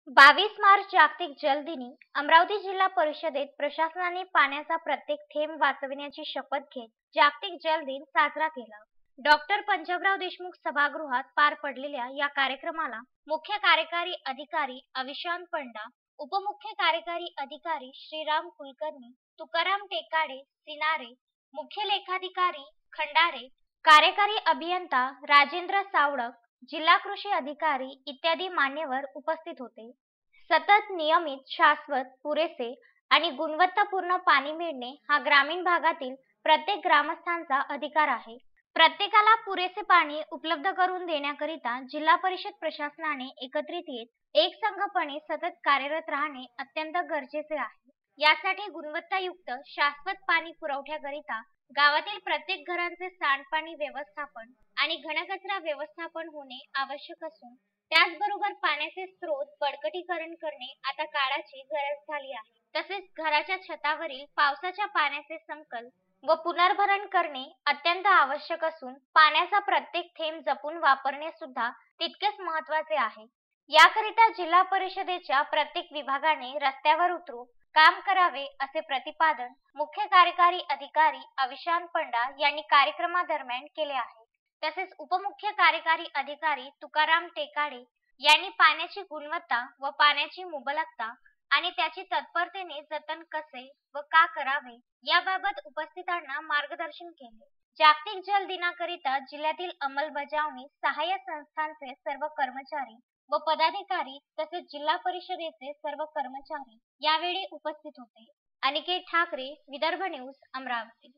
22 मार्च जागतिक जल दिनी अमरावती जिल्हा परिषदेत प्रशासनाने पाण्याचा प्रत्येक थेंब वाचविण्याची शपथ घेत जागतिक जल दिन साजरा केला. डॉक्टर पंजाबराव देशमुख सभागृहात पार पडलेल्या या कार्यक्रमाला मुख्य कार्यकारी अधिकारी अविशांत पंडा, उपमुख्य कार्यकारी अधिकारी श्रीराम कुलकर्णी, तुकाराम टेकाडे सिनारे, मुख्य लेखाधिकारी खंडारे, कार्यकारी अभियंता राजेंद्र सावडक, जिल्हा कृषी अधिकारी इत्यादी मान्यवर उपस्थित होते. सतत, नियमित, शाश्वत, पुरेसे आणि गुणवत्तापूर्ण पाणी मिळणे हा ग्रामीण भागातील प्रत्येक ग्रामस्थांचा अधिकार आहे. प्रत्येकाला पुरेसे पाणी उपलब्ध करून देण्याकरिता जिल्हा परिषद प्रशासनाने एकत्रित येत एकसंघपणे सतत कार्यरत राहणे अत्यंत गरजेचे आहे. यासाठी गुणवत्तायुक्त शाश्वत पाणी पुरवठ्याकरिता गावातील प्रत्येक घरांचे सांडपाणी व्यवस्थापन आणि घनकचरा व्यवस्थापन होणे आवश्यक असून त्याचबरोबर पाण्याचे स्रोत बळकटीकरण करणे आता काळाची गरज झाली आहे. तसेच घराच्या छतावरील पावसाच्या पाण्याचे संकलन व पुनर्भरण करणे अत्यंत आवश्यक असून पाण्याचा प्रत्येक थेंब जपून वापरणे सुद्धा तितकेच महत्त्वाचे आहे. याकरिता जिल्हा परिषदेच्या प्रत्येक विभागाने रस्त्यावर उतरून काम करावे असे प्रतिपादन मुख्य कार्यकारी अधिकारी अविशांत पंडा यांनी कार्यक्रमादरम्यान केले आहे. तसेच उपमुख्य कार्यकारी अधिकारी तुकाराम टेकाडे यांनी पाण्याची गुणवत्ता व पाण्याची मुबलकता आणि त्याची तत्परतेने जतन कसे व का करावे याबाबत उपस्थितांना मार्गदर्शन केले. जागतिक जल दिनाकरिता जिल्ह्यातील अंमलबजावणी सहाय्य संस्थांचे सर्व कर्मचारी व पदाधिकारी तसेच जिल्हा परिषदेचे सर्व कर्मचारी यावेळी उपस्थित होते. अनिकेत ठाकरे, विदर्भ न्यूज, अमरावती.